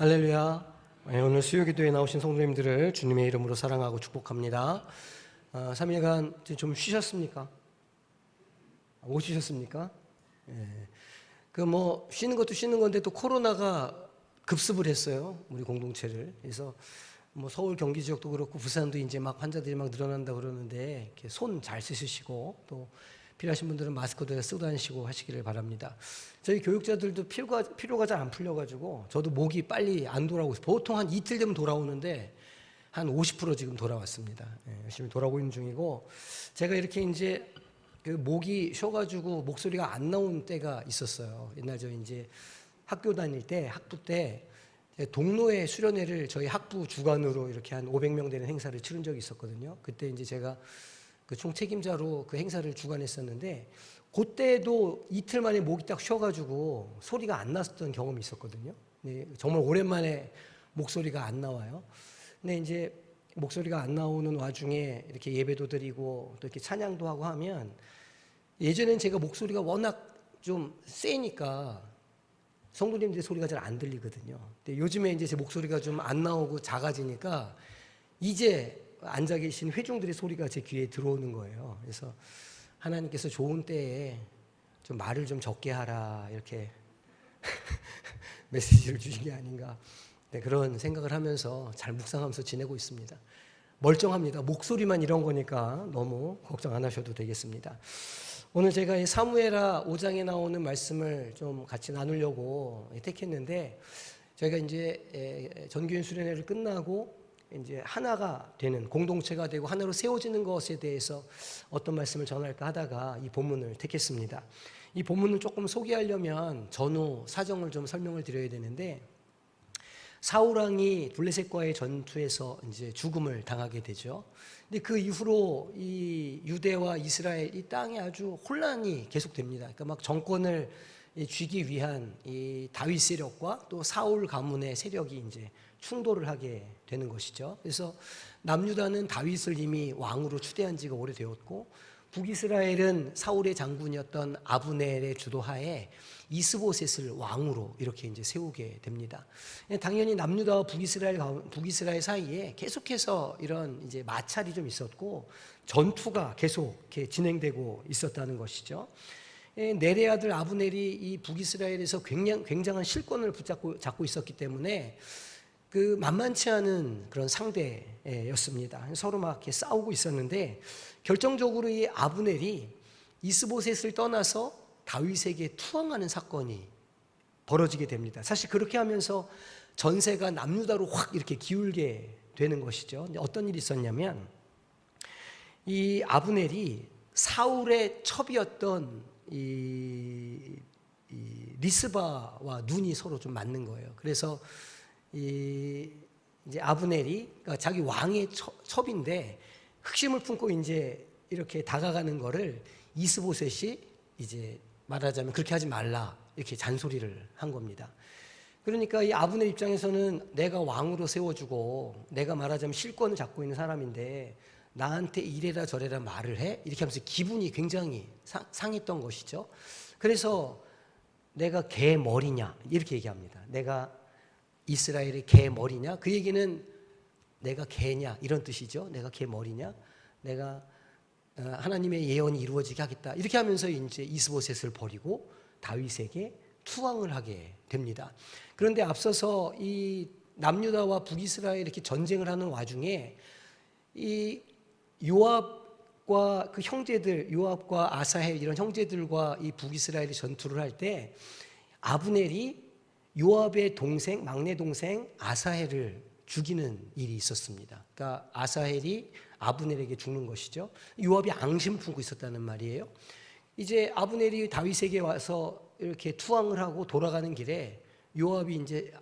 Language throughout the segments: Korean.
할렐루야. 오늘 수요기도에 나오신 성도님들을 주님의 이름으로 사랑하고 축복합니다. 3일간 좀 쉬셨습니까? 못 쉬셨습니까? 쉬는 것도 쉬는 건데 또 코로나가 급습을 했어요. 우리 공동체를. 그래서 서울 경기 지역도 그렇고 부산도 이제 막 환자들이 막 늘어난다 그러는데 손 잘 씻으시고 또 필요하신 분들은 마스크도 쓰고 다니시고 하시기를 바랍니다. 저희 교육자들도 피로가 잘 안 풀려가지고 저도 목이 빨리 안 돌아오고 있어요. 보통 한 이틀 되면 돌아오는데 한 50% 지금 돌아왔습니다. 열심히 돌아오고 있는 중이고, 제가 이렇게 이제 그 목이 쉬어가지고 목소리가 안 나온 때가 있었어요. 옛날 저 이제 학교 다닐 때 학부 때 동로회 수련회를 저희 학부 주관으로 이렇게 한 500명 되는 행사를 치른 적이 있었거든요. 그때 이제 제가 그 총책임자로 그 행사를 주관했었는데, 그때도 이틀 만에 목이 딱 쉬어가지고 소리가 안 났었던 경험이 있었거든요. 정말 오랜만에 목소리가 안 나와요. 근데 이제 목소리가 안 나오는 와중에 이렇게 예배도 드리고 또 이렇게 찬양도 하고 하면, 예전엔 제가 목소리가 워낙 좀 세니까 성도님들의 소리가 잘 안 들리거든요. 근데 요즘에 이제 제 목소리가 좀 안 나오고 작아지니까 이제 앉아 계신 회중들의 소리가 제 귀에 들어오는 거예요. 그래서 하나님께서 좋은 때에 좀 말을 좀 적게 하라 이렇게 메시지를 주신 게 아닌가, 그런 생각을 하면서 잘 묵상하면서 지내고 있습니다. 멀쩡합니다. 목소리만 이런 거니까 너무 걱정 안 하셔도 되겠습니다. 오늘 제가 이 사무엘하 5장에 나오는 말씀을 좀 같이 나누려고 택했는데, 저희가 이제 전교인 수련회를 끝나고 이제 하나가 되는, 공동체가 되고 하나로 세워지는 것에 대해서 어떤 말씀을 전할까 하다가 이 본문을 택했습니다. 이 본문을 조금 소개하려면 전후 사정을 좀 설명을 드려야 되는데, 사울 왕이 블레셋과의 전투에서 이제 죽음을 당하게 되죠. 근데 그 이후로 이 유대와 이스라엘 이 땅에 아주 혼란이 계속됩니다. 그러니까 막 정권을 쥐기 위한 이 다윗 세력과 또 사울 가문의 세력이 이제 충돌을 하게 되는 것이죠. 그래서 남유다는 다윗을 이미 왕으로 추대한 지가 오래되었고, 북이스라엘은 사울의 장군이었던 아브넬의 주도하에 이스보셋을 왕으로 이렇게 이제 세우게 됩니다. 당연히 남유다와 북이스라엘 사이에 계속해서 이런 이제 마찰이 좀 있었고 전투가 계속 이렇게 진행되고 있었다는 것이죠. 넬의 아들 아브넬이 이 북이스라엘에서 굉장한 실권을 잡고 있었기 때문에 그 만만치 않은 그런 상대였습니다. 서로 막 이렇게 싸우고 있었는데, 결정적으로 이 아브넬이 이스보셋을 떠나서 다윗에게 투항하는 사건이 벌어지게 됩니다. 사실 그렇게 하면서 전세가 남유다로 확 이렇게 기울게 되는 것이죠. 어떤 일이 있었냐면, 이 아브넬이 사울의 첩이었던 이 리스바와 눈이 서로 좀 맞는 거예요. 그래서 이제 아브넬이, 그러니까 자기 왕의 첩인데 흑심을 품고 이제 이렇게 다가가는 거를 이스보셋이 이제 말하자면 그렇게 하지 말라 이렇게 잔소리를 한 겁니다. 그러니까 이 아브넬 입장에서는 내가 왕으로 세워주고 내가 말하자면 실권을 잡고 있는 사람인데 나한테 이래라 저래라 말을 해? 이렇게 하면서 기분이 굉장히 상했던 것이죠. 그래서 내가 개 머리냐 이렇게 얘기합니다. 내가 이스라엘의 개 머리냐? 그 얘기는 내가 개냐 이런 뜻이죠. 내가 개 머리냐? 내가 하나님의 예언이 이루어지게 하겠다 이렇게 하면서 이제 이스보셋을 버리고 다윗에게 투항을 하게 됩니다. 그런데 앞서서 이 남유다와 북이스라엘 이렇게 전쟁을 하는 와중에 이 요압과 그 형제들, 요압과 아사헬 이런 형제들과 이 북이스라엘이 전투를 할 때 아브넬이 요압의 동생, 막내 동생 아사헬을 죽이는 일이 있었습니다. 그러니까 아사헬이 아브넬에게 죽는 것이죠. 요압이 앙심 품고 있었다는 말이에요. 이제 아브넬이 다윗에게 와서 이렇게 투항을 하고 돌아가는 길에 요압이 이제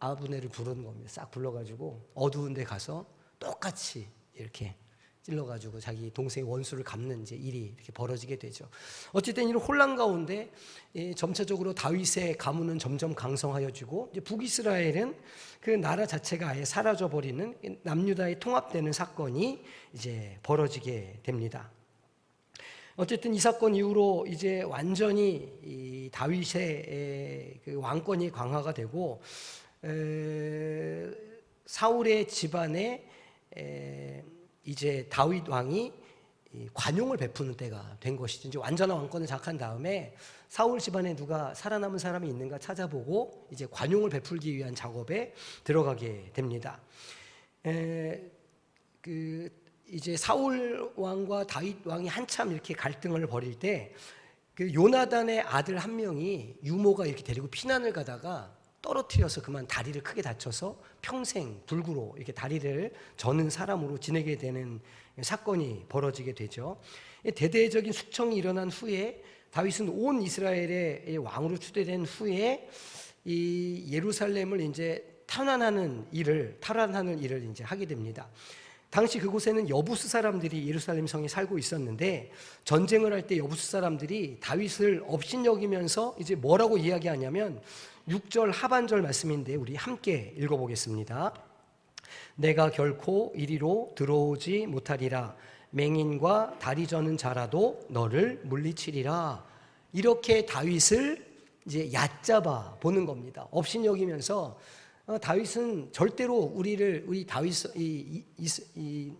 아브넬을 부르는 겁니다. 싹 불러가지고 어두운 데 가서 똑같이 이렇게 찔러가지고 자기 동생의 원수를 갚는 이제 일이 이렇게 벌어지게 되죠. 어쨌든 이런 혼란 가운데 점차적으로 다윗의 가문은 점점 강성하여지고, 이제 북이스라엘은 그 나라 자체가 아예 사라져버리는 남유다에 통합되는 사건이 이제 벌어지게 됩니다. 어쨌든 이 사건 이후로 이제 완전히 이 다윗의 그 왕권이 강화가 되고, 사울의 집안에 이제 다윗 왕이 관용을 베푸는 때가 된 것이죠. 이제 완전한 왕권을 장악한 다음에 사울 집안에 누가 살아남은 사람이 있는가 찾아보고 이제 관용을 베풀기 위한 작업에 들어가게 됩니다. 이제 사울 왕과 다윗 왕이 한참 이렇게 갈등을 벌일 때 그 요나단의 아들 한 명이 유모가 이렇게 데리고 피난을 가다가 떨어뜨려서 그만 다리를 크게 다쳐서 평생 불구로 이렇게 다리를 저는 사람으로 지내게 되는 사건이 벌어지게 되죠. 대대적인 숙청이 일어난 후에 다윗은 온 이스라엘의 왕으로 추대된 후에 이 예루살렘을 이제 탈환하는 일을 이제 하게 됩니다. 당시 그곳에는 여부스 사람들이 예루살렘 성에 살고 있었는데 전쟁을 할 때 여부스 사람들이 다윗을 업신여기면서 이제 뭐라고 이야기하냐면 6절 하반절 말씀인데 우리 함께 읽어보겠습니다. 내가 결코 이리로 들어오지 못하리라. 맹인과 다리 저는 자라도 너를 물리치리라. 이렇게 다윗을 이제 얕잡아 보는 겁니다. 업신여기면서 다윗은 절대로 우리 다윗 이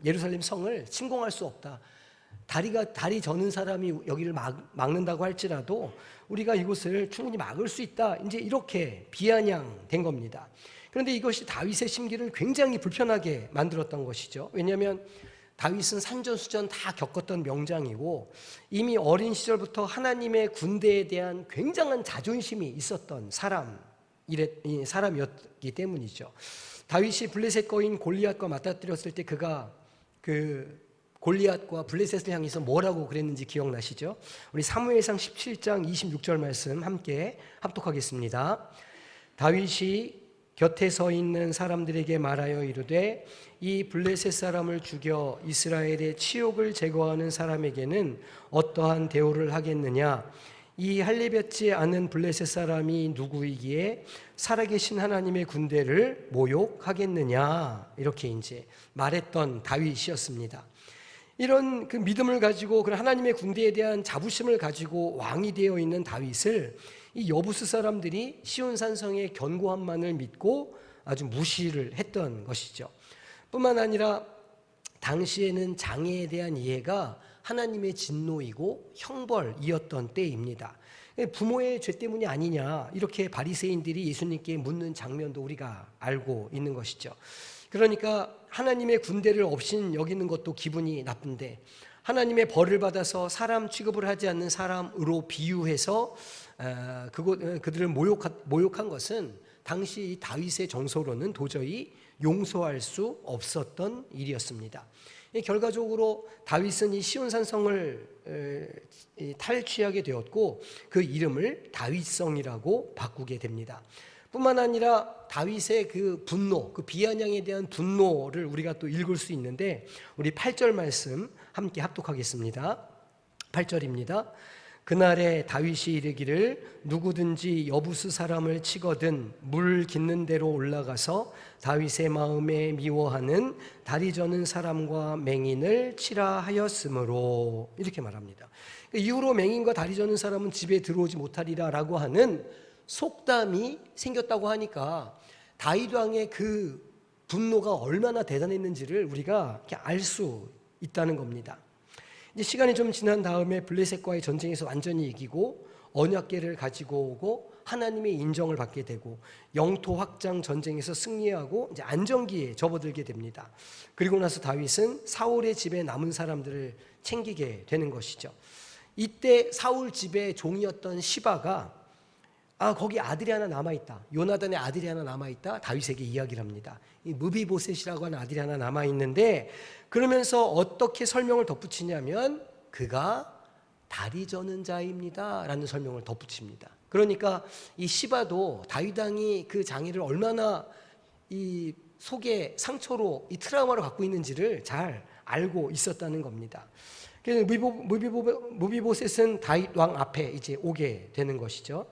예루살렘 성을 침공할 수 없다. 다리 저는 사람이 여기를 막는다고 할지라도 우리가 이곳을 충분히 막을 수 있다. 이제 이렇게 비아냥된 겁니다. 그런데 이것이 다윗의 심기를 굉장히 불편하게 만들었던 것이죠. 왜냐하면 다윗은 산전수전 다 겪었던 명장이고 이미 어린 시절부터 하나님의 군대에 대한 굉장한 자존심이 있었던 사람이었기 때문이죠. 다윗이 블레셋 거인 골리앗과 맞닥뜨렸을 때 그가 그 골리앗과 블레셋을 향해서 뭐라고 그랬는지 기억나시죠? 우리 사무엘상 17장 26절 말씀 함께 합독하겠습니다. 다윗이 곁에 서 있는 사람들에게 말하여 이르되 이 블레셋 사람을 죽여 이스라엘의 치욕을 제거하는 사람에게는 어떠한 대우를 하겠느냐? 이 할례받지 않은 블레셋 사람이 누구이기에 살아계신 하나님의 군대를 모욕하겠느냐? 이렇게 이제 말했던 다윗이었습니다. 이런 그 믿음을 가지고 그 하나님의 군대에 대한 자부심을 가지고 왕이 되어 있는 다윗을 이 여부스 사람들이 시온산성의 견고함만을 믿고 아주 무시를 했던 것이죠. 뿐만 아니라 당시에는 장애에 대한 이해가 하나님의 진노이고 형벌이었던 때입니다. 부모의 죄 때문이 아니냐 이렇게 바리새인들이 예수님께 묻는 장면도 우리가 알고 있는 것이죠. 그러니까 하나님의 군대를 업신 여기는 것도 기분이 나쁜데 하나님의 벌을 받아서 사람 취급을 하지 않는 사람으로 비유해서 그들을 모욕한 것은 당시 다윗의 정서로는 도저히 용서할 수 없었던 일이었습니다. 결과적으로 다윗은 이 시온산성을 탈취하게 되었고 그 이름을 다윗성이라고 바꾸게 됩니다. 뿐만 아니라 다윗의 그 분노, 그 비아냥에 대한 분노를 우리가 또 읽을 수 있는데 우리 8절 말씀 함께 합독하겠습니다. 8절입니다. 그날에 다윗이 이르기를 누구든지 여부스 사람을 치거든 물 깃는 데로 올라가서 다윗의 마음에 미워하는 다리 저는 사람과 맹인을 치라 하였으므로 이렇게 말합니다. 이후로 맹인과 다리 저는 사람은 집에 들어오지 못하리라 라고 하는 속담이 생겼다고 하니까 다윗 왕의 그 분노가 얼마나 대단했는지를 우리가 알 수 있다는 겁니다. 이제 시간이 좀 지난 다음에 블레셋과의 전쟁에서 완전히 이기고 언약궤를 가지고 오고 하나님의 인정을 받게 되고 영토 확장 전쟁에서 승리하고 이제 안정기에 접어들게 됩니다. 그리고 나서 다윗은 사울의 집에 남은 사람들을 챙기게 되는 것이죠. 이때 사울 집의 종이었던 시바가 거기 아들이 하나 남아있다. 요나단의 아들이 하나 남아있다. 다윗에게 이야기를 합니다. 이 무비보셋이라고 하는 아들이 하나 남아있는데 그러면서 어떻게 설명을 덧붙이냐면 그가 다리 저는 자입니다 라는 설명을 덧붙입니다. 그러니까 이 시바도 다윗 왕이 그 장애를 얼마나 이 속에 상처로 이 트라우마로 갖고 있는지를 잘 알고 있었다는 겁니다. 그래서 무비보셋은 다윗 왕 앞에 이제 오게 되는 것이죠.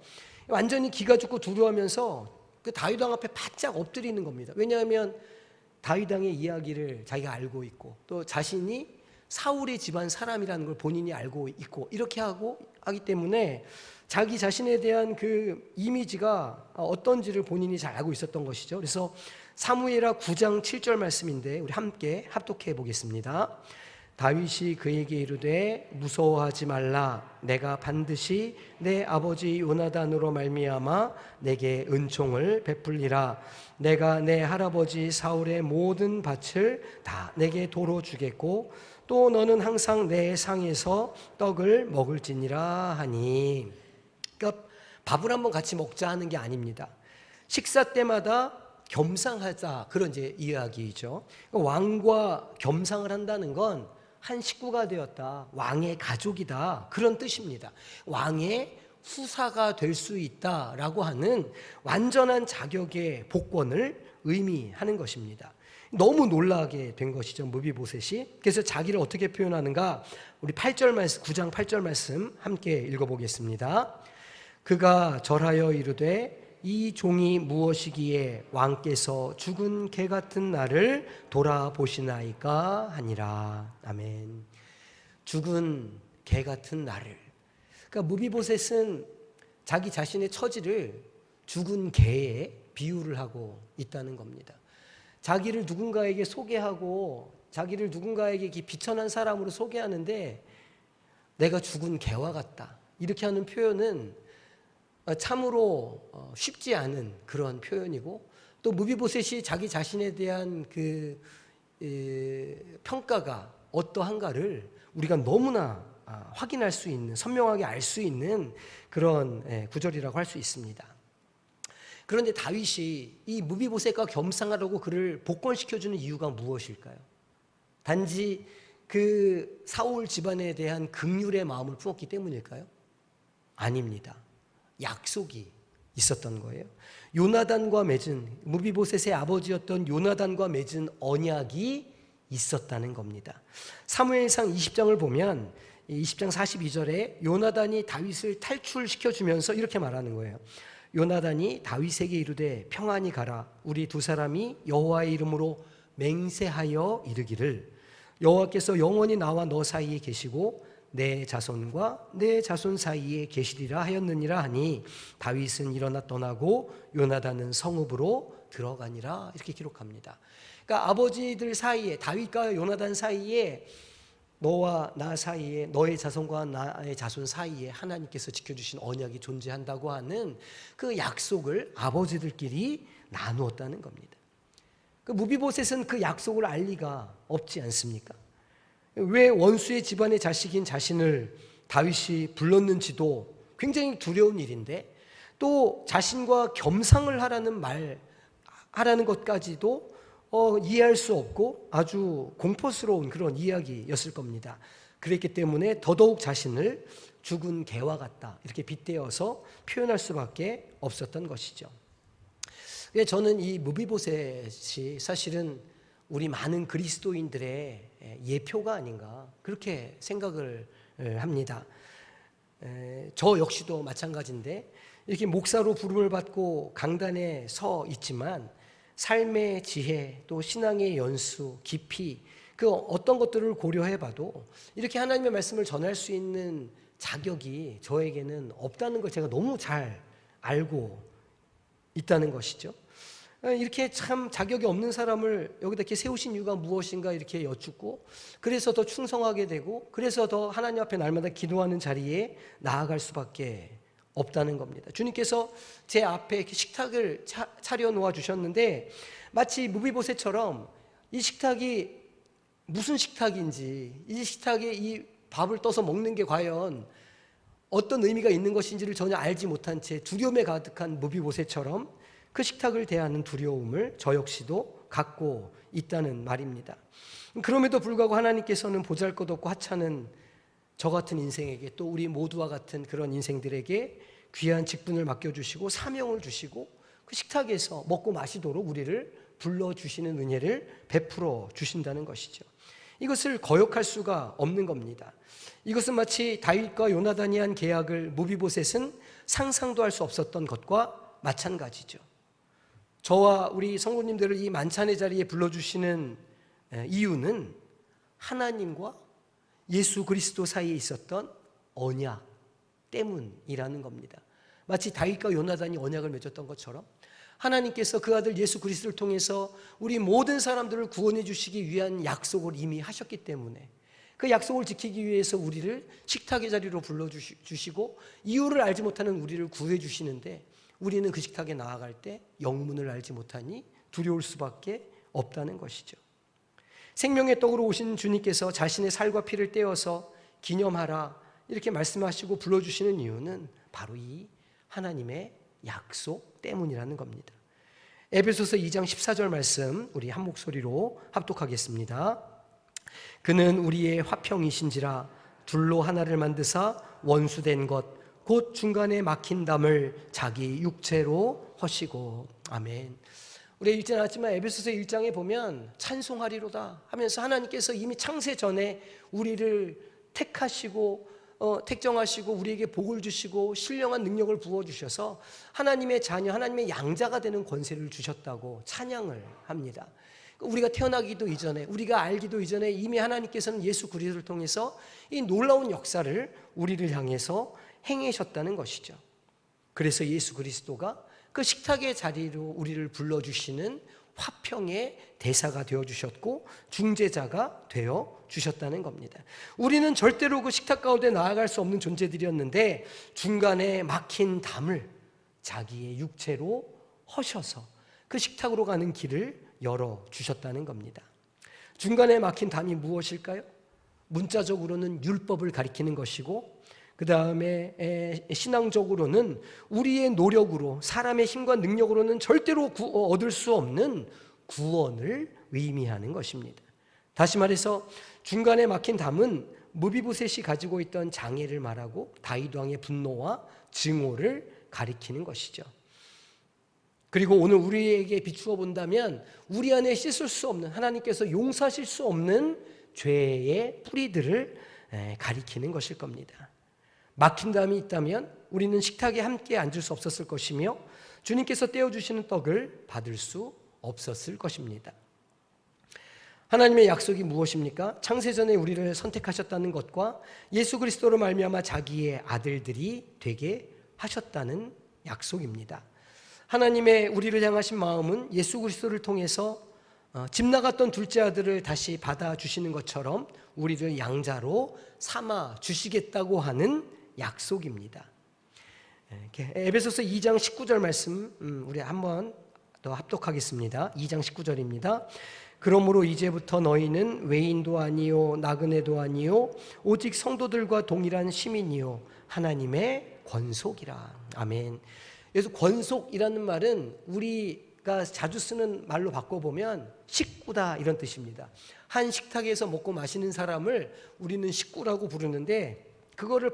완전히 기가 죽고 두려워하면서 그 다윗 왕 앞에 바짝 엎드리는 겁니다. 왜냐하면 다윗 왕의 이야기를 자기가 알고 있고 또 자신이 사울의 집안 사람이라는 걸 본인이 알고 있고 이렇게 하기 때문에 자기 자신에 대한 그 이미지가 어떤지를 본인이 잘 알고 있었던 것이죠. 그래서 사무엘하 9장 7절 말씀인데 우리 함께 합독해 보겠습니다. 다윗이 그에게 이르되 무서워하지 말라. 내가 반드시 내 아버지 요나단으로 말미암아 내게 은총을 베풀리라. 내가 내 할아버지 사울의 모든 밭을 다 내게 도로 주겠고 또 너는 항상 내 상에서 떡을 먹을지니라 하니. 그러니까 밥을 한번 같이 먹자 하는 게 아닙니다. 식사 때마다 겸상하자, 그런 이제 이야기죠. 왕과 겸상을 한다는 건 한 식구가 되었다, 왕의 가족이다, 그런 뜻입니다. 왕의 후사가 될 수 있다라고 하는 완전한 자격의 복권을 의미하는 것입니다. 너무 놀라게 된 것이죠, 무비보셋이. 그래서 자기를 어떻게 표현하는가? 우리 8절 말씀, 9장 8절 말씀 함께 읽어보겠습니다. 그가 절하여 이르되 이 종이 무엇이기에 왕께서 죽은 개 같은 나를 돌아보시나이까 하니라. 아멘. 죽은 개 같은 나를. 그러니까 무비보셋은 자기 자신의 처지를 죽은 개에 비유를 하고 있다는 겁니다. 자기를 누군가에게 소개하고 자기를 누군가에게 비천한 사람으로 소개하는데 내가 죽은 개와 같다, 이렇게 하는 표현은 참으로 쉽지 않은 그런 표현이고, 또 무비보셋이 자기 자신에 대한 그 평가가 어떠한가를 우리가 너무나 확인할 수 있는, 선명하게 알 수 있는 그런 구절이라고 할 수 있습니다. 그런데 다윗이 이 무비보셋과 겸상하려고 그를 복권시켜주는 이유가 무엇일까요? 단지 그 사울 집안에 대한 긍휼의 마음을 품었기 때문일까요? 아닙니다. 약속이 있었던 거예요. 요나단과 맺은, 무비보셋의 아버지였던 요나단과 맺은 언약이 있었다는 겁니다. 사무엘상 20장을 보면 20장 42절에 요나단이 다윗을 탈출시켜주면서 이렇게 말하는 거예요. 요나단이 다윗에게 이르되 평안히 가라. 우리 두 사람이 여호와의 이름으로 맹세하여 이르기를 여호와께서 영원히 나와 너 사이에 계시고 내 자손과 내 자손 사이에 계시리라 하였느니라 하니 다윗은 일어나 떠나고 요나단은 성읍으로 들어가니라, 이렇게 기록합니다. 그러니까 아버지들 사이에, 다윗과 요나단 사이에, 너와 나 사이에, 너의 자손과 나의 자손 사이에 하나님께서 지켜주신 언약이 존재한다고 하는 그 약속을 아버지들끼리 나누었다는 겁니다. 그 무비보셋은 그 약속을 알 리가 없지 않습니까? 왜 원수의 집안의 자식인 자신을 다윗이 불렀는지도 굉장히 두려운 일인데, 또 자신과 겸상을 하라는 것까지도 이해할 수 없고 아주 공포스러운 그런 이야기였을 겁니다. 그랬기 때문에 더더욱 자신을 죽은 개와 같다, 이렇게 빗대어서 표현할 수밖에 없었던 것이죠. 저는 이 무비보셋이 사실은 우리 많은 그리스도인들의 예표가 아닌가, 그렇게 생각을 합니다. 저 역시도 마찬가지인데 이렇게 목사로 부름을 받고 강단에 서 있지만 삶의 지혜, 또 신앙의 연수, 깊이, 그 어떤 것들을 고려해봐도 이렇게 하나님의 말씀을 전할 수 있는 자격이 저에게는 없다는 걸 제가 너무 잘 알고 있다는 것이죠. 이렇게 참 자격이 없는 사람을 여기다 이렇게 세우신 이유가 무엇인가 이렇게 여쭙고, 그래서 더 충성하게 되고, 그래서 더 하나님 앞에 날마다 기도하는 자리에 나아갈 수밖에 없다는 겁니다. 주님께서 제 앞에 이렇게 식탁을 차려 놓아 주셨는데 마치 무비보셋처럼 이 식탁이 무슨 식탁인지, 이 식탁에 이 밥을 떠서 먹는 게 과연 어떤 의미가 있는 것인지를 전혀 알지 못한 채 두려움에 가득한 무비보셋처럼 그 식탁을 대하는 두려움을 저 역시도 갖고 있다는 말입니다. 그럼에도 불구하고 하나님께서는 보잘것없고 하찮은 저 같은 인생에게, 또 우리 모두와 같은 그런 인생들에게 귀한 직분을 맡겨주시고 사명을 주시고 그 식탁에서 먹고 마시도록 우리를 불러주시는 은혜를 베풀어 주신다는 것이죠. 이것을 거역할 수가 없는 겁니다. 이것은 마치 다윗과 요나단이 한 계약을 무비보셋은 상상도 할 수 없었던 것과 마찬가지죠. 저와 우리 성도님들을 이 만찬의 자리에 불러주시는 이유는 하나님과 예수 그리스도 사이에 있었던 언약 때문이라는 겁니다. 마치 다윗과 요나단이 언약을 맺었던 것처럼 하나님께서 그 아들 예수 그리스도를 통해서 우리 모든 사람들을 구원해 주시기 위한 약속을 이미 하셨기 때문에 그 약속을 지키기 위해서 우리를 식탁의 자리로 불러주시고 이유를 알지 못하는 우리를 구해 주시는데 우리는 그 식탁에 나아갈 때 영문을 알지 못하니 두려울 수밖에 없다는 것이죠. 생명의 떡으로 오신 주님께서 자신의 살과 피를 떼어서 기념하라 이렇게 말씀하시고 불러주시는 이유는 바로 이 하나님의 약속 때문이라는 겁니다. 에베소서 2장 14절 말씀 우리 한 목소리로 합독하겠습니다. 그는 우리의 화평이신지라 둘로 하나를 만드사 원수된 것 곧 중간에 막힌 담을 자기 육체로 허시고. 아멘. 우리 읽지 않았지만 에베소서 1장에 보면 찬송하리로다 하면서 하나님께서 이미 창세 전에 우리를 택하시고 택정하시고 우리에게 복을 주시고 신령한 능력을 부어주셔서 하나님의 자녀, 하나님의 양자가 되는 권세를 주셨다고 찬양을 합니다. 우리가 태어나기도 이전에, 우리가 알기도 이전에 이미 하나님께서는 예수 그리스도를 통해서 이 놀라운 역사를 우리를 향해서 행하셨다는 것이죠. 그래서 예수 그리스도가 그 식탁의 자리로 우리를 불러주시는 화평의 대사가 되어주셨고 중재자가 되어주셨다는 겁니다. 우리는 절대로 그 식탁 가운데 나아갈 수 없는 존재들이었는데 중간에 막힌 담을 자기의 육체로 허셔서 그 식탁으로 가는 길을 열어주셨다는 겁니다. 중간에 막힌 담이 무엇일까요? 문자적으로는 율법을 가리키는 것이고 그 다음에 신앙적으로는 우리의 노력으로 사람의 힘과 능력으로는 절대로 얻을 수 없는 구원을 의미하는 것입니다. 다시 말해서 중간에 막힌 담은 무비보셋이 가지고 있던 장애를 말하고 다윗 왕의 분노와 증오를 가리키는 것이죠. 그리고 오늘 우리에게 비추어 본다면 우리 안에 씻을 수 없는, 하나님께서 용서하실 수 없는 죄의 뿌리들을 가리키는 것일 겁니다. 막힌 담이 있다면 우리는 식탁에 함께 앉을 수 없었을 것이며 주님께서 떼어주시는 떡을 받을 수 없었을 것입니다. 하나님의 약속이 무엇입니까? 창세전에 우리를 선택하셨다는 것과 예수 그리스도로 말미암아 자기의 아들들이 되게 하셨다는 약속입니다. 하나님의 우리를 향하신 마음은 예수 그리스도를 통해서 집 나갔던 둘째 아들을 다시 받아주시는 것처럼 우리를 양자로 삼아 주시겠다고 하는 약속입니다. 에베소서 2장 19절 말씀 우리 한번 더 합독하겠습니다. 2장 19절입니다. 그러므로 이제부터 너희는 외인도 아니요 나그네도 아니요 오직 성도들과 동일한 시민이요 하나님의 권속이라. 아멘. 그래서 권속이라는 말은 우리가 자주 쓰는 말로 바꿔보면 식구다 이런 뜻입니다. 한 식탁에서 먹고 마시는 사람을 우리는 식구라고 부르는데 그거를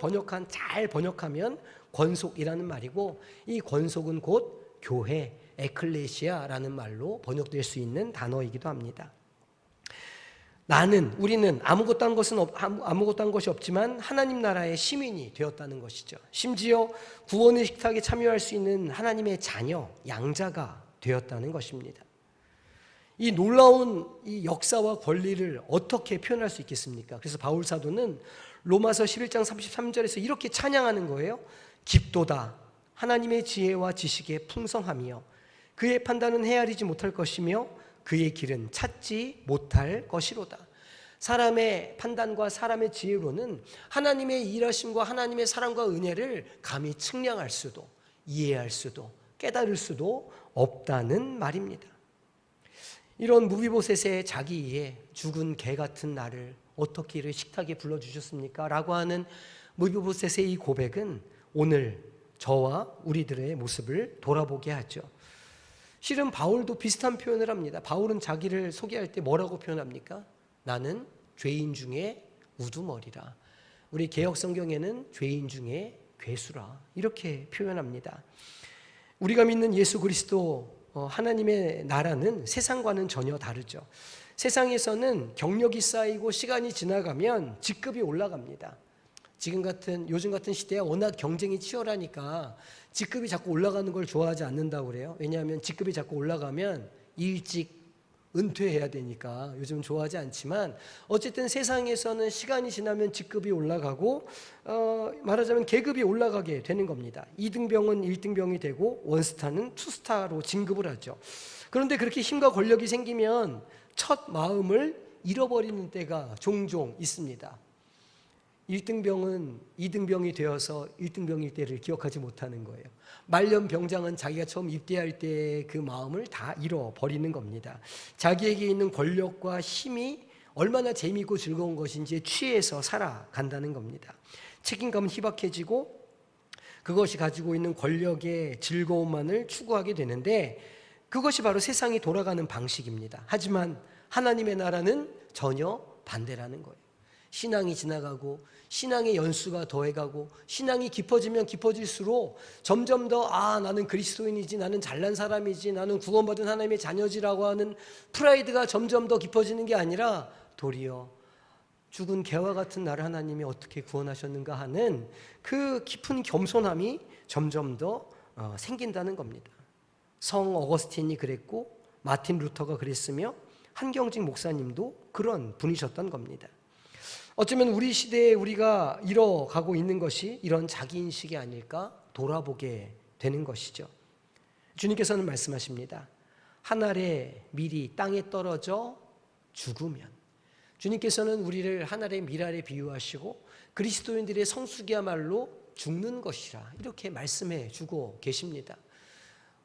잘 번역하면 권속이라는 말이고 이 권속은 곧 교회, 에클레시아라는 말로 번역될 수 있는 단어이기도 합니다. 우리는 아무것도 한 것이 없지만 하나님 나라의 시민이 되었다는 것이죠. 심지어 구원의 식탁에 참여할 수 있는 하나님의 자녀, 양자가 되었다는 것입니다. 이 놀라운 이 역사와 권리를 어떻게 표현할 수 있겠습니까? 그래서 바울 사도는 로마서 11장 33절에서 이렇게 찬양하는 거예요. 깊도다 하나님의 지혜와 지식의 풍성함이여 그의 판단은 헤아리지 못할 것이며 그의 길은 찾지 못할 것이로다. 사람의 판단과 사람의 지혜로는 하나님의 일하심과 하나님의 사랑과 은혜를 감히 측량할 수도 이해할 수도 깨달을 수도 없다는 말입니다. 이런 무비보셋의 자기 이해 죽은 개 같은 나를 어떻게 이를 식탁에 불러주셨습니까? 라고 하는 무비보셋의 이 고백은 오늘 저와 우리들의 모습을 돌아보게 하죠. 실은 바울도 비슷한 표현을 합니다. 바울은 자기를 소개할 때 뭐라고 표현합니까? 나는 죄인 중에 우두머리라. 우리 개역 성경에는 죄인 중에 괴수라 이렇게 표현합니다. 우리가 믿는 예수 그리스도 하나님의 나라는 세상과는 전혀 다르죠. 세상에서는 경력이 쌓이고 시간이 지나가면 직급이 올라갑니다. 요즘 같은 시대에 워낙 경쟁이 치열하니까 직급이 자꾸 올라가는 걸 좋아하지 않는다고 그래요. 왜냐하면 직급이 자꾸 올라가면 일찍 은퇴해야 되니까 요즘 좋아하지 않지만 어쨌든 세상에서는 시간이 지나면 직급이 올라가고 말하자면 계급이 올라가게 되는 겁니다. 2등병은 1등병이 되고 원스타는 투스타로 진급을 하죠. 그런데 그렇게 힘과 권력이 생기면 첫 마음을 잃어버리는 때가 종종 있습니다. 1등병은 2등병이 되어서 1등병일 때를 기억하지 못하는 거예요. 말년병장은 자기가 처음 입대할 때 그 마음을 다 잃어버리는 겁니다. 자기에게 있는 권력과 힘이 얼마나 재미있고 즐거운 것인지에 취해서 살아간다는 겁니다. 책임감은 희박해지고 그것이 가지고 있는 권력의 즐거움만을 추구하게 되는데 그것이 바로 세상이 돌아가는 방식입니다. 하지만 하나님의 나라는 전혀 반대라는 거예요. 신앙이 지나가고 신앙의 연수가 더해가고 신앙이 깊어지면 깊어질수록 점점 더 나는 그리스도인이지, 나는 잘난 사람이지, 나는 구원받은 하나님의 자녀지라고 하는 프라이드가 점점 더 깊어지는 게 아니라 도리어 죽은 개와 같은 나를 하나님이 어떻게 구원하셨는가 하는 그 깊은 겸손함이 점점 더 생긴다는 겁니다. 성 어거스틴이 그랬고 마틴 루터가 그랬으며 한경직 목사님도 그런 분이셨던 겁니다. 어쩌면 우리 시대에 우리가 잃어가고 있는 것이 이런 자기인식이 아닐까 돌아보게 되는 것이죠. 주님께서는 말씀하십니다. 한 알의 밀이 땅에 떨어져 죽으면, 주님께서는 우리를 한 알의 밀알에 비유하시고 그리스도인들의 성숙이야말로 죽는 것이라 이렇게 말씀해 주고 계십니다.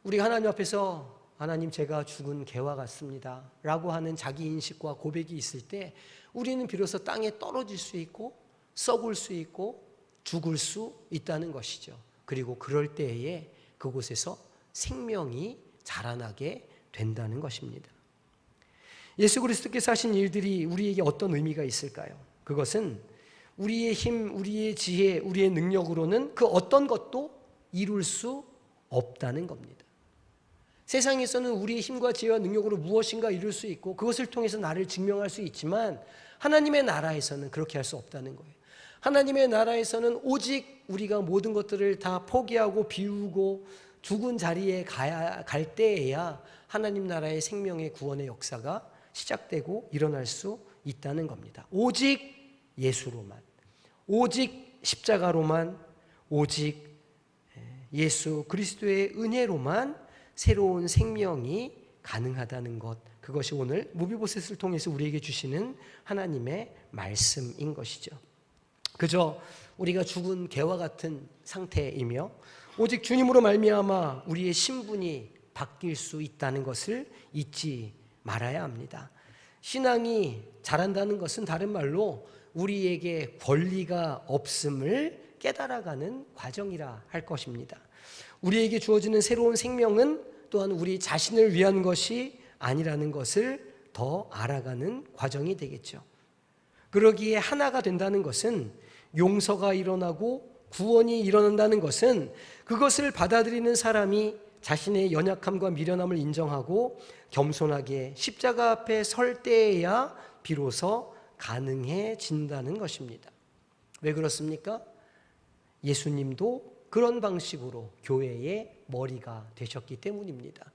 우리가 하나님 앞에서 하나님 제가 죽은 개와 같습니다 라고 하는 자기인식과 고백이 있을 때 우리는 비로소 땅에 떨어질 수 있고 썩을 수 있고 죽을 수 있다는 것이죠. 그리고 그럴 때에 그곳에서 생명이 자라나게 된다는 것입니다. 예수 그리스도께서 하신 일들이 우리에게 어떤 의미가 있을까요? 그것은 우리의 힘, 우리의 지혜, 우리의 능력으로는 그 어떤 것도 이룰 수 없다는 겁니다. 세상에서는 우리의 힘과 지혜와 능력으로 무엇인가 이룰 수 있고 그것을 통해서 나를 증명할 수 있지만 하나님의 나라에서는 그렇게 할 수 없다는 거예요. 하나님의 나라에서는 오직 우리가 모든 것들을 다 포기하고 비우고 죽은 자리에 갈 때에야 하나님 나라의 생명의 구원의 역사가 시작되고 일어날 수 있다는 겁니다. 오직 예수로만, 오직 십자가로만, 오직 예수 그리스도의 은혜로만 새로운 생명이 가능하다는 것, 그것이 오늘 무비보셋을 통해서 우리에게 주시는 하나님의 말씀인 것이죠. 그저 우리가 죽은 개와 같은 상태이며 오직 주님으로 말미암아 우리의 신분이 바뀔 수 있다는 것을 잊지 말아야 합니다. 신앙이 자란다는 것은 다른 말로 우리에게 권리가 없음을 깨달아가는 과정이라 할 것입니다. 우리에게 주어지는 새로운 생명은 또한 우리 자신을 위한 것이 아니라는 것을 더 알아가는 과정이 되겠죠. 그러기에 하나가 된다는 것은 용서가 일어나고 구원이 일어난다는 것은 그것을 받아들이는 사람이 자신의 연약함과 미련함을 인정하고 겸손하게 십자가 앞에 설 때에야 비로소 가능해진다는 것입니다. 왜 그렇습니까? 예수님도 그런 방식으로 교회의 머리가 되셨기 때문입니다.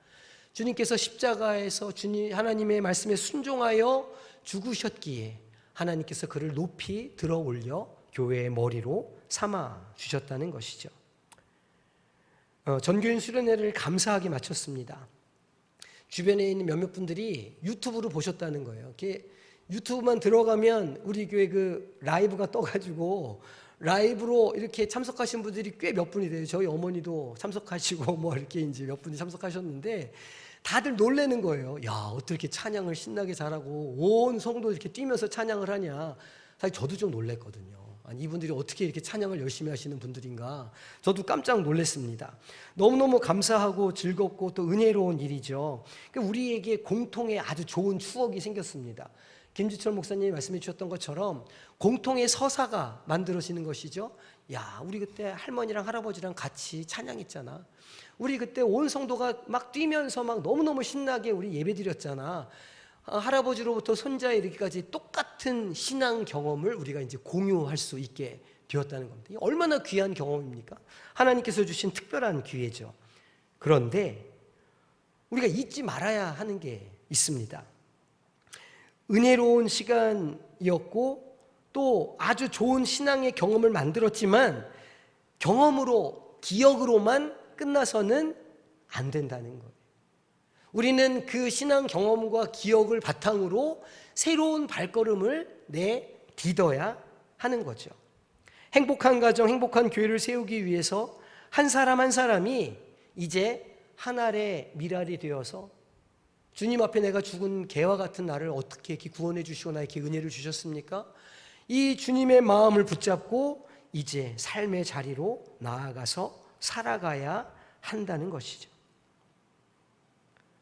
주님께서 십자가에서 하나님의 말씀에 순종하여 죽으셨기에 하나님께서 그를 높이 들어 올려 교회의 머리로 삼아 주셨다는 것이죠. 전교인 수련회를 감사하게 마쳤습니다. 주변에 있는 몇몇 분들이 유튜브로 보셨다는 거예요. 이렇게 유튜브만 들어가면 우리 교회 그 라이브가 떠가지고 라이브로 이렇게 참석하신 분들이 꽤 몇 분이 돼요. 저희 어머니도 참석하시고 뭐 이렇게 이제 몇 분이 참석하셨는데 다들 놀라는 거예요. 야, 어떻게 찬양을 신나게 잘하고 온 성도 이렇게 뛰면서 찬양을 하냐. 사실 저도 좀 놀랐거든요. 아니, 이분들이 어떻게 이렇게 찬양을 열심히 하시는 분들인가. 저도 깜짝 놀랐습니다. 너무너무 감사하고 즐겁고 또 은혜로운 일이죠. 우리에게 공통의 아주 좋은 추억이 생겼습니다. 김주철 목사님이 말씀해 주셨던 것처럼 공통의 서사가 만들어지는 것이죠. 야, 우리 그때 할머니랑 할아버지랑 같이 찬양했잖아. 우리 그때 온 성도가 막 뛰면서 막 너무너무 신나게 우리 예배 드렸잖아. 할아버지로부터 손자에 이르기까지 똑같은 신앙 경험을 우리가 이제 공유할 수 있게 되었다는 겁니다. 얼마나 귀한 경험입니까? 하나님께서 주신 특별한 기회죠. 그런데 우리가 잊지 말아야 하는 게 있습니다. 은혜로운 시간이었고 또 아주 좋은 신앙의 경험을 만들었지만 경험으로, 기억으로만 끝나서는 안 된다는 거예요. 우리는 그 신앙 경험과 기억을 바탕으로 새로운 발걸음을 내딛어야 하는 거죠. 행복한 가정, 행복한 교회를 세우기 위해서 한 사람 한 사람이 이제 한 알의 밀알이 되어서 주님 앞에 내가 죽은 개와 같은 나를 어떻게 이렇게 구원해 주시고 나에게 은혜를 주셨습니까? 이 주님의 마음을 붙잡고 이제 삶의 자리로 나아가서 살아가야 한다는 것이죠.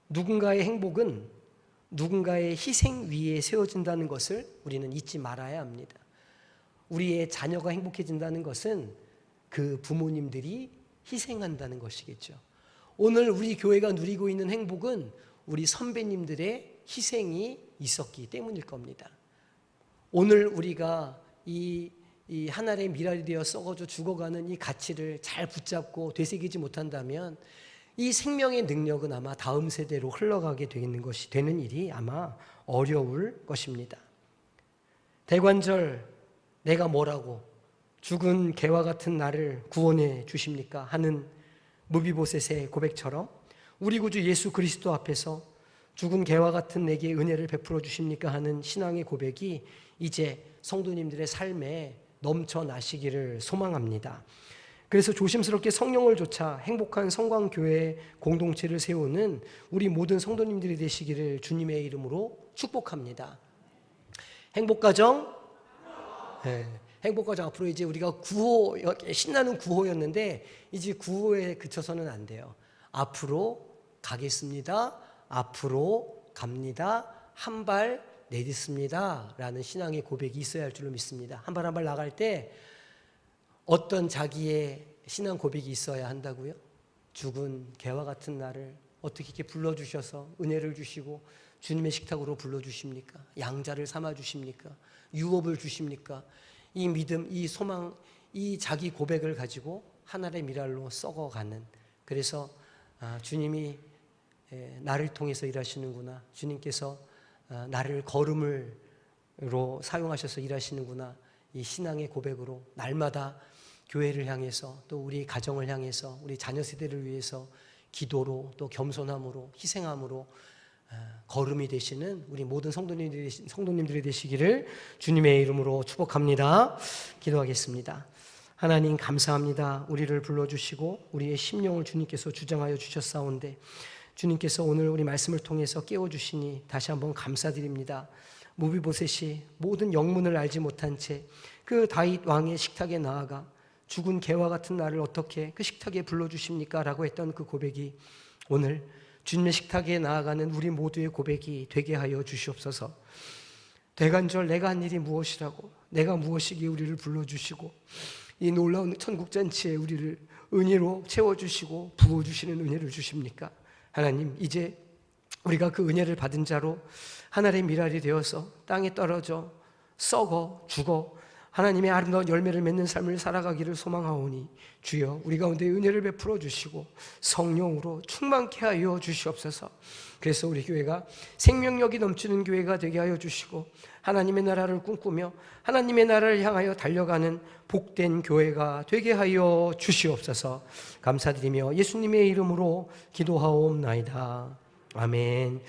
누군가의 행복은 누군가의 희생 위에 세워진다는 것을 우리는 잊지 말아야 합니다. 우리의 자녀가 행복해진다는 것은 그 부모님들이 희생한다는 것이겠죠. 오늘 우리 교회가 누리고 있는 행복은 우리 선배님들의 희생이 있었기 때문일 겁니다. 오늘 우리가 이 한 알의 밀알이 되어 썩어져 죽어가는 이 가치를 잘 붙잡고 되새기지 못한다면 이 생명의 능력은 아마 다음 세대로 흘러가게 되는 일이 아마 어려울 것입니다. 대관절 내가 뭐라고 죽은 개와 같은 나를 구원해 주십니까? 하는 무비보셋의 고백처럼 우리 구주 예수 그리스도 앞에서 죽은 개와 같은 내게 은혜를 베풀어 주십니까? 하는 신앙의 고백이 이제 성도님들의 삶에 넘쳐나시기를 소망합니다. 그래서 조심스럽게 성령을 좇아 행복한 성광교회 공동체를 세우는 우리 모든 성도님들이 되시기를 주님의 이름으로 축복합니다. 행복가정, 네, 행복가정 앞으로 이제 우리가 구호, 신나는 구호였는데 이제 구호에 그쳐서는 안 돼요. 앞으로 가겠습니다. 앞으로 갑니다. 한 발 내딛습니다. 라는 신앙의 고백이 있어야 할 줄로 믿습니다. 한 발 한 발 나갈 때 어떤 자기의 신앙 고백이 있어야 한다고요? 죽은 개와 같은 나를 어떻게 이렇게 불러주셔서 은혜를 주시고 주님의 식탁으로 불러주십니까? 양자를 삼아주십니까? 유업을 주십니까? 이 믿음, 이 소망, 이 자기 고백을 가지고 하나의 밀알로 썩어가는, 그래서 주님이 나를 통해서 일하시는구나, 주님께서 나를 걸음으로 사용하셔서 일하시는구나, 이 신앙의 고백으로 날마다 교회를 향해서 또 우리 가정을 향해서 우리 자녀 세대를 위해서 기도로 또 겸손함으로 희생함으로 걸음이 되시는 우리 모든 성도님들이 되시기를 주님의 이름으로 축복합니다. 기도하겠습니다. 하나님 감사합니다. 우리를 불러주시고 우리의 심령을 주님께서 주장하여 주셨사온데 주님께서 오늘 우리 말씀을 통해서 깨워주시니 다시 한번 감사드립니다. 무비보셋이 모든 영문을 알지 못한 채 그 다윗 왕의 식탁에 나아가 죽은 개와 같은 나를 어떻게 그 식탁에 불러주십니까? 라고 했던 그 고백이 오늘 주님의 식탁에 나아가는 우리 모두의 고백이 되게 하여 주시옵소서. 대관절 내가 한 일이 무엇이라고, 내가 무엇이기에 우리를 불러주시고 이 놀라운 천국잔치에 우리를 은혜로 채워주시고 부어주시는 은혜를 주십니까? 하나님, 이제 우리가 그 은혜를 받은 자로 하늘의 밀알이 되어서 땅에 떨어져 썩어 죽어 하나님의 아름다운 열매를 맺는 삶을 살아가기를 소망하오니 주여 우리 가운데 은혜를 베풀어 주시고 성령으로 충만케 하여 주시옵소서. 그래서 우리 교회가 생명력이 넘치는 교회가 되게 하여 주시고 하나님의 나라를 꿈꾸며 하나님의 나라를 향하여 달려가는 복된 교회가 되게 하여 주시옵소서. 감사드리며 예수님의 이름으로 기도하옵나이다. 아멘.